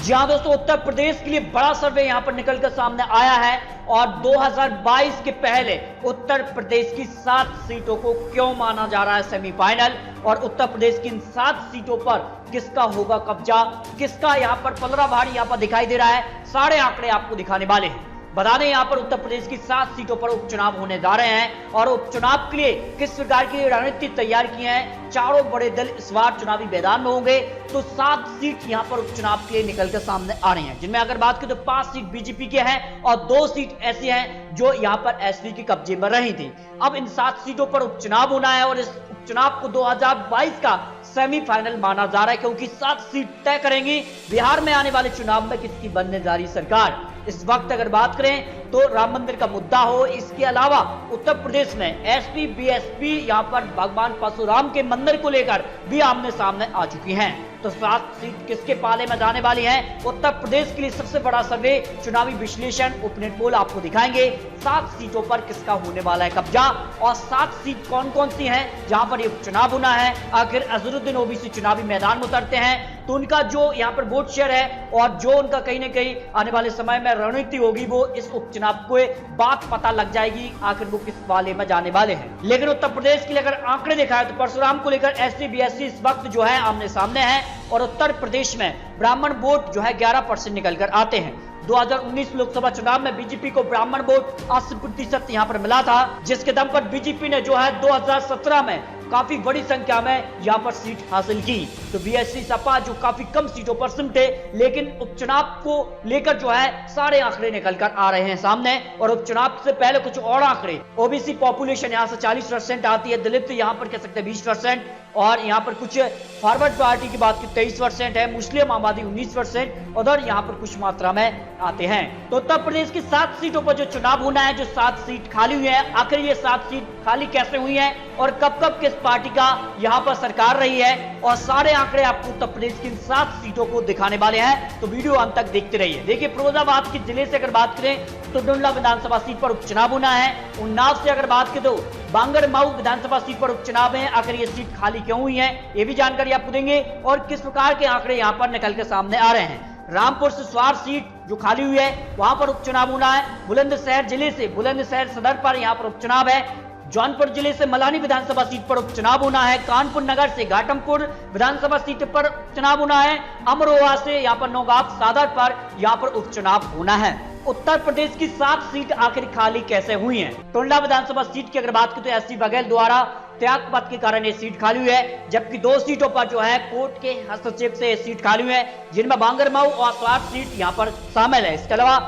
जी हाँ दोस्तों, उत्तर प्रदेश के लिए बड़ा सर्वे यहां पर निकलकर सामने आया है और 2022 के पहले उत्तर प्रदेश की 7 सीटों को क्यों माना जा रहा है सेमीफाइनल, और उत्तर प्रदेश की इन 7 सीटों पर किसका होगा कब्जा, किसका यहां पर पलड़ा भारी यहां पर दिखाई दे रहा है, सारे आंकड़े आपको दिखाने वाले हैं। बता दें यहां पर उत्तर प्रदेश की 7 सीटों पर उपचुनाव होने जा रहे हैं और उपचुनाव के लिए किस प्रकार की रणनीति तैयार की है। चारों बड़े दल इस बार चुनावी मैदान में होंगे, तो 7 सीट यहां पर उपचुनाव के लिए निकलकर सामने आ रही हैं, जिनमें अगर बात करें तो 5 सीट बीजेपी के हैं और 2 सीट ऐसी हैं जो यहां पर एसपी के कब्जे में रही थी। अब इन 7 सीटों पर उपचुनाव होना है और इस उपचुनाव को 2022 का सेमीफाइनल माना जा रहा है, क्योंकि 7 सीट तय करेंगी बिहार में आने वाले चुनाव में किसकी बनने जा रही सरकार। इस वक्त अगर बात करें तो राम मंदिर का मुद्दा हो, इसके अलावा उत्तर प्रदेश में एसपी बीएसपी यहां पर भगवान परशुराम के मंदिर को लेकर भी आमने सामने आ चुकी हैं। तो 7 सीट किसके पाले में जाने वाली है, उत्तर प्रदेश के लिए सबसे बड़ा सर्वे, चुनावी विश्लेषण, ओपिनियन पोल आपको दिखाएंगे। 7 सीटों पर किसका होने वाला है कब्जा और 7 सीट कौन कौन सी हैं जहां पर ये चुनाव होना है। आखिर अजहरुद्दीन ओवैसी चुनावी मैदान में उतरते हैं तो उनका जो यहाँ पर वोट शेयर है और जो उनका कहीं ना कहीं आने वाले समय में रणनीति होगी, वो इस उपचुनाव को बात पता लग जाएगी आखिर वो किस वाले में जाने वाले हैं। लेकिन उत्तर प्रदेश के लिए अगर आंकड़े देखा है तो परशुराम को लेकर एससी बीएससी इस वक्त जो है आमने सामने है और उत्तर प्रदेश में ब्राह्मण वोट जो है 11% निकल कर आते हैं। 2019 लोकसभा चुनाव में बीजेपी को ब्राह्मण वोट 80% यहां पर मिला था, जिसके दम पर बीजेपी ने जो है 2017 में काफी बड़ी संख्या में यहां पर सीट हासिल की। तो बीएससी सपा जो काफी कम सीटों पर सिमटे, लेकिन उपचुनाव को लेकर जो है सारे आंकड़े निकल कर आ रहे हैं सामने। और उपचुनाव से पहले कुछ और आंकड़े, ओबीसी पॉपुलेशन यहां से 40% आती है, दलित यहां पर कह सकते हैं 20%, और यहां पर कुछ फॉरवर्ड पार्टी की बात की 23% है, मुस्लिम आबादी 19%, उधर यहां पर कुछ मात्रा में आते हैं। तो उत्तर प्रदेश की 7 सीटों पर जो चुनाव होना है, जो 7 सीट खाली हुई है, आखिर ये 7 सीट खाली कैसे हुई है और कब कब किस पार्टी का यहां पर सरकार रही है, और सारे आंकड़े आपको उत्तर प्रदेश की 7 सीटों को दिखाने वाले हैं। तो वीडियो अंत तक देखते रहिए। देखिए, फिरोजाबाद के जिले से अगर बात करें तो टुंडला विधानसभा सीट पर उपचुनाव होना है। उन्नाव से अगर बात करें तो बांगरमाऊ विधानसभा सीट पर उपचुनाव है। आखिर ये सीट खाली क्यों हुई है, ये भी जानकारी आपको देंगे और किस प्रकार के आंकड़े यहां पर निकल के सामने आ रहे हैं। रामपुर से स्वार सीट जो खाली हुई है वहां पर उपचुनाव होना है। बुलंदशहर जिले से बुलंदशहर सदर पर यहां पर उपचुनाव है। जौनपुर जिले से मलानी विधानसभा सीट पर उपचुनाव होना है। कानपुर नगर से घाटमपुर विधानसभा सीट पर उपचुनाव होना है। अमरोहा से यहाँ पर नौगांव सादर पर यहाँ पर उपचुनाव होना है। उत्तर प्रदेश की 7 सीट आखिर खाली कैसे हुई हैं? टुंडला विधानसभा सीट की अगर बात करें तो एससी बघेल द्वारा त्यागपत्र के कारण ये सीट खाली हुई है, जबकि 2 सीटों पर जो है कोर्ट के हस्तक्षेप से ये सीट खाली हुई है, जिनमें बांगरमाऊ और स्वार सीट यहाँ पर शामिल है। इसके अलावा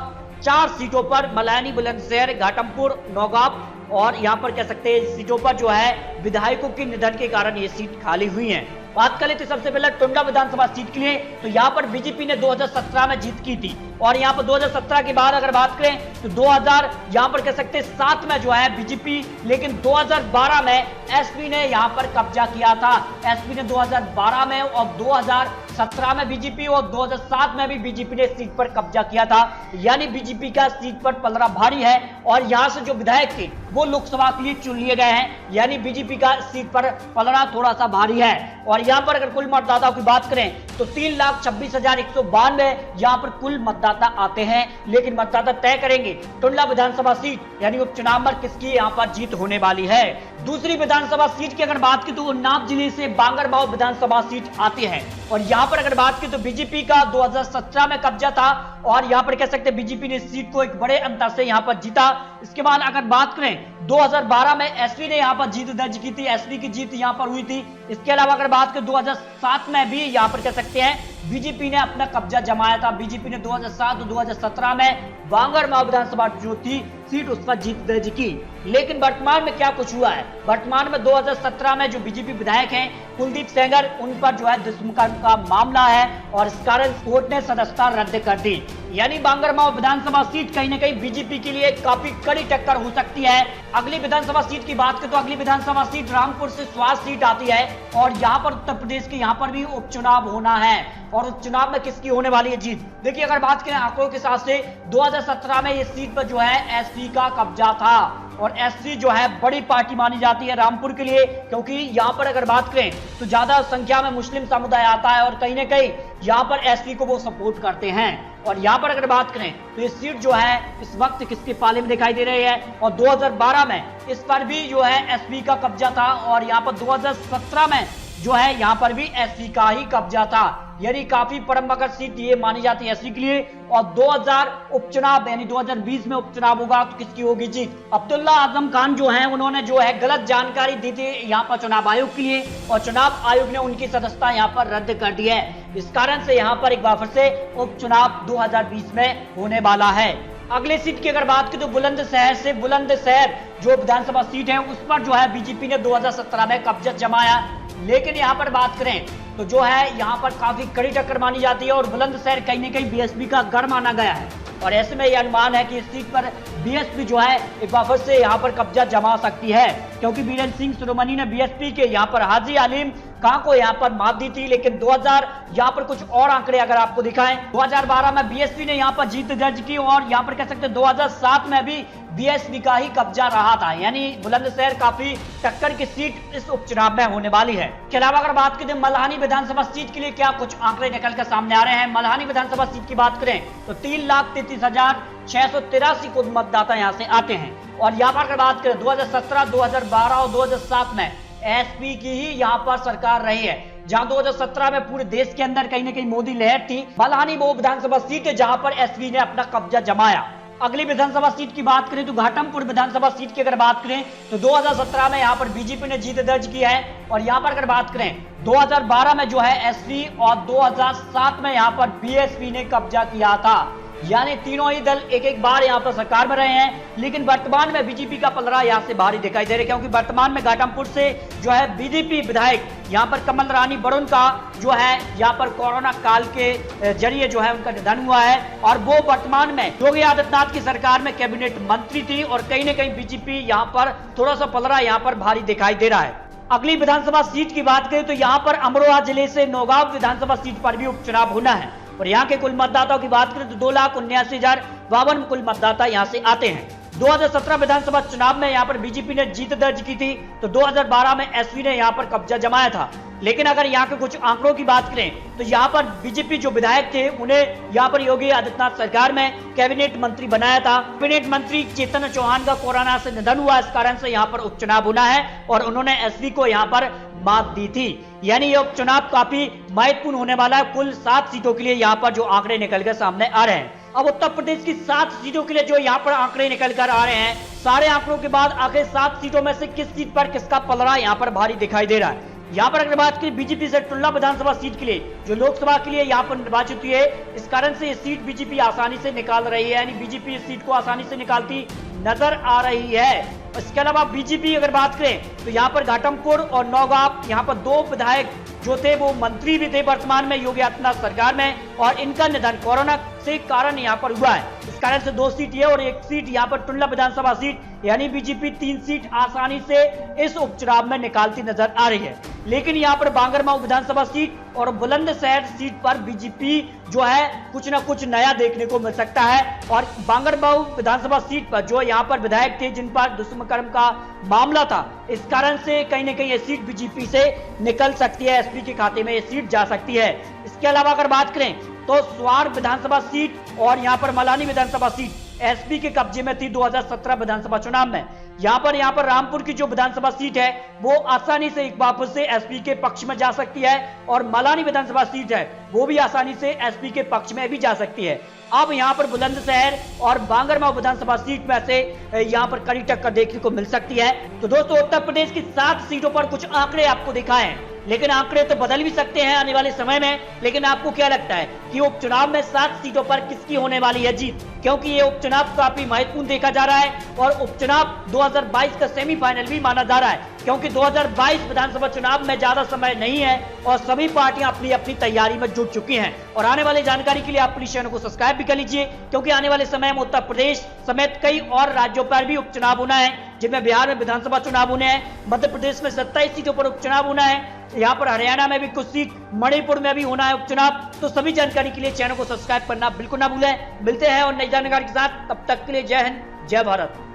4 सीटों पर मलानी, बुलंदशहर, घाटमपुर, नौगांव और यहां पर कह सकते हैं सीटों पर जो है विधायकों के निधन के कारण ये सीट खाली हुई हैं। बात करें तो सबसे पहले टुंडला विधानसभा सीट के लिए, तो यहां पर बीजेपी ने 2017 में जीत की थी और यहां पर 2017 के बाद अगर बात करें तो 2000 यहां पर कह सकते हैं 7 में जो है बीजेपी, लेकिन 2012 में एसपी ने यहां पर कब्जा किया था। एसपी ने 2012 में और 2017 में बीजेपी और 2007 में भी बीजेपी ने सीट पर कब्जा किया था, यानी बीजेपी का सीट पर पलड़ा भारी है और यहां से जो विधायक थे वो लोकसभा के लिए चुन लिए गए हैं, यानी बीजेपी का सीट पर पलड़ा थोड़ा सा भारी है। और यहां पर अगर कुल मतदाताओं की बात करें तो 3,26,192 यहां पर कुल मतदाता आते हैं, लेकिन मतदाता तय करेंगे टुंडला विधानसभा सीट यानी उपचुनाव में किसकी यहां पर जीत होने वाली है। दूसरी विधानसभा सीट की अगर बात की तो उन्नाव जिले से बांगरमाऊ विधानसभा सीट आती है और यहां पर अगर बात की तो बीजेपी का 2017 में कब्जा था और यहां पर कह सकते हैं बीजेपी ने सीट को एक बड़े अंतर से यहां पर जीता। इसके बाद अगर बात करें 2012 में एसपी ने यहां पर जीत दर्ज की थी, एसपी की जीत यहां पर हुई थी। इसके अलावा अगर बात करें 2007 में भी यहां पर कह सकते हैं बीजेपी ने अपना कब्जा जमाया था। बीजेपी ने 2007 और 2017 में बांगरमाऊ विधानसभा जो थी सीट उस पर जीत दर्ज की, लेकिन वर्तमान में क्या कुछ हुआ है? वर्तमान में 2017 में जो बीजेपी विधायक हैं कुलदीप सेंगर, उन पर जो है दुष्कर्म का मामला है और इस कारण कोर्ट ने सदस्यता रद्द कर दी, यानी बांगरमाऊ विधानसभा सीट कहीं ना कहीं बीजेपी के लिए काफी कड़ी टक्कर हो सकती है। अगली विधानसभा सीट की बात करें तो अगली विधानसभा सीट रामपुर से स्वार सीट आती है और यहाँ पर उत्तर प्रदेश के यहाँ पर भी उपचुनाव होना है और उपचुनाव में किसकी होने वाली है जीत? देखिए, अगर बात करें आंकड़ों के हिसाब से 2017 में ये सीट पर जो है एसपी का कब्जा था, और एसपी जो है बड़ी पार्टी मानी जाती है रामपुर के लिए, क्योंकि यहाँ पर अगर बात करें तो ज्यादा संख्या में मुस्लिम समुदाय आता है और कहीं ना कहीं यहाँ पर एसपी को वो सपोर्ट करते हैं। और यहाँ पर अगर बात करें तो ये सीट जो है इस वक्त किसके पाले में दिखाई दे रही है, और 2012 में इस पर भी जो है एसपी का कब्जा था, और यहाँ पर 2017 में जो है यहाँ पर भी एसपी का ही कब्जा था। यानी काफी परंपरागत सीट ये मानी जाती है एसपी के लिए। और 2000 उपचुनाव यानी 2020 में उपचुनाव होगा तो किसकी होगी जीत? अब्दुल्ला आजम खान जो है उन्होंने जो है गलत जानकारी दी थी यहाँ पर चुनाव आयोग के लिए, और चुनाव आयोग ने उनकी सदस्यता यहाँ पर रद्द कर दी है। इस कारण से यहाँ पर एक बार फिर से उपचुनाव 2020 में होने वाला है। अगले सीट की अगर बात की तो बुलंदशहर जो विधानसभा सीट है उस पर जो है बीजेपी ने 2017 में कब्जा जमाया। लेकिन यहाँ पर बात करें तो जो है यहाँ पर काफी कड़ी टक्कर मानी जाती है, और बुलंदशहर कहीं ना कहीं बीएसपी का गढ़ माना गया है, और ऐसे में यह अनुमान है कि इस सीट पर बीएसपी जो है एक बार फिर से यहाँ पर कब्जा जमा सकती है, क्योंकि बीरेंद्र सिंह सोरोमनी ने बीएसपी के यहाँ पर हाजी आलिम खां को यहाँ पर मात दी थी। लेकिन 2000 यहाँ पर कुछ और आंकड़े अगर आपको दिखाएं, 2012 में बीएसपी ने यहाँ पर जीत दर्ज की, और यहाँ पर कह सकते हैं 2007 में भी बीएसपी का ही कब्जा रहा था। यानी बुलंदशहर काफी टक्कर की सीट इस उपचुनाव में होने वाली है। इसके अलावा अगर बात करें मल्हानी विधानसभा सीट के लिए क्या कुछ आंकड़े निकल कर सामने आ रहे हैं। मल्हानी विधानसभा सीट की बात करें तो 3,33,683 को मतदाता यहाँ से आते हैं, और यहाँ पर अगर बात करें 2017, 2012 और 2007 में एसपी की ही यहाँ पर सरकार रही है। जहां 2017 में पूरे देश के अंदर कहीं ना कहीं मोदी लहर थी, मल्हानी वो विधानसभा सीट है जहां पर एसपी ने अपना कब्जा जमाया। अगली विधानसभा सीट की बात करें तो घाटमपुर विधानसभा सीट की अगर बात करें तो 2017 में यहां पर बीजेपी ने जीत दर्ज की है, और यहां पर अगर बात करें 2012 में जो है एसपी और 2007 में यहां पर बीएसपी ने कब्जा किया था। यानी तीनों ही दल एक एक बार यहाँ पर सरकार में रहे हैं, लेकिन वर्तमान में बीजेपी का पलड़ा यहाँ से भारी दिखाई दे रहा है, क्योंकि वर्तमान में घाटमपुर से जो है बीजेपी विधायक यहाँ पर कमल रानी वरुण का जो है यहाँ पर कोरोना काल के जरिए जो है उनका निधन हुआ है, और वो वर्तमान में योगी आदित्यनाथ की सरकार में कैबिनेट मंत्री थी, और कहीं ना कहीं बीजेपी यहाँ पर थोड़ा सा पलड़ा यहाँ पर भारी दिखाई दे रहा है। अगली विधानसभा सीट की बात करें तो यहाँ पर अमरोहा जिले से नौगांव विधानसभा सीट पर भी उपचुनाव होना है, और यहाँ के कुल मतदाताओं की बात करें तो 2,79,052 कुल मतदाता यहाँ से आते हैं। 2017 विधानसभा चुनाव में यहाँ पर बीजेपी ने जीत दर्ज की थी, तो 2012 में एसपी ने यहाँ पर कब्जा जमाया था। लेकिन अगर यहाँ के कुछ आंकड़ों की बात करें तो यहाँ पर बीजेपी जो विधायक थे उन्हें यहाँ पर योगी आदित्यनाथ सरकार में कैबिनेट मंत्री बनाया था। कैबिनेट मंत्री चेतन चौहान का कोरोना से निधन हुआ, इस कारण से यहाँ पर उपचुनाव होना है, और उन्होंने एसपी को यहाँ पर मात दी थी। यानी ये उपचुनाव काफी महत्वपूर्ण होने वाला है। कुल 7 सीटों के लिए यहाँ पर जो आंकड़े निकल कर सामने आ रहे हैं। अब उत्तर प्रदेश की 7 सीटों के लिए जो यहाँ पर आंकड़े निकल कर आ रहे हैं, सारे आंकड़ों के बाद आखिर 7 सीटों में से किस सीट पर किसका पलड़ा यहाँ पर भारी दिखाई दे रहा है। यहाँ पर अगर बात करें बीजेपी से टुल्ला विधानसभा सीट के लिए जो लोकसभा के लिए यहाँ पर निर्वाचित हुई है, इस कारण से ये सीट बीजेपी आसानी से निकाल रही है, यानी बीजेपी इस सीट को आसानी से निकालती नजर आ रही है। इसके अलावा बीजेपी अगर बात करें तो यहाँ पर घाटमपुर और नौगांव यहाँ पर 2 विधायक जो थे वो मंत्री भी थे वर्तमान में योगी आदित्यनाथ सरकार में, और इनका निधन कोरोना से कारण यहाँ पर हुआ है। इस कारण से 2 सीट ये और 1 सीट यहाँ पर टुल्ला विधानसभा सीट, यानी बीजेपी 3 सीट आसानी से इस उपचुनाव में निकालती नजर आ रही है। लेकिन यहाँ पर बांगरमाऊ विधानसभा सीट और बुलंदशहर सीट पर बीजेपी जो है कुछ ना कुछ नया देखने को मिल सकता है। और बांगरमाऊ विधानसभा सीट पर जो यहाँ पर विधायक थे जिन पर दुष्कर्म का मामला था, इस कारण से कहीं ना कहीं ये सीट बीजेपी से निकल सकती है, एसपी के खाते में ये सीट जा सकती है। इसके अलावा अगर बात करें तो स्वार विधानसभा सीट और यहाँ पर मल्हानी विधानसभा सीट एसपी के कब्जे में थी 2017 विधानसभा चुनाव में। यहाँ पर रामपुर की जो विधानसभा सीट है वो आसानी से एक बार से एसपी के पक्ष में जा सकती है, और मल्हानी विधानसभा सीट है वो भी आसानी से एसपी के पक्ष में भी जा सकती है। अब यहाँ पर बुलंदशहर और बांगरमाऊ विधानसभा सीट में से यहाँ पर कड़ी टक्कर देखने को मिल सकती है। तो दोस्तों उत्तर प्रदेश की 7 सीटों पर कुछ आंकड़े आपको दिखाए, लेकिन आंकड़े तो बदल भी सकते हैं आने वाले समय में। लेकिन आपको क्या लगता है कि उपचुनाव में 7 सीटों पर किसकी होने वाली है जीत? क्योंकि ये उपचुनाव काफी महत्वपूर्ण देखा जा रहा है, और उपचुनाव 2022 का सेमीफाइनल भी माना जा रहा है, क्योंकि 2022 विधानसभा चुनाव में ज्यादा समय नहीं है और सभी पार्टियां अपनी अपनी तैयारी में जुट चुकी हैं। और आने वाली जानकारी के लिए आप अपनी चैनल को सब्सक्राइब भी कर लीजिए, क्योंकि आने वाले समय में उत्तर प्रदेश समेत कई और राज्यों पर भी उपचुनाव होना है, जिनमें बिहार में विधानसभा चुनाव होने हैं, मध्य प्रदेश में 27 सीटों पर उपचुनाव होना है, यहाँ पर हरियाणा में भी कुछ सीट, मणिपुर में भी होना है उपचुनाव। तो सभी जानकारी के लिए चैनल को सब्सक्राइब करना बिल्कुल ना भूलें। मिलते हैं और नई जानकारी के साथ, तब तक के लिए जय हिंद, जय भारत।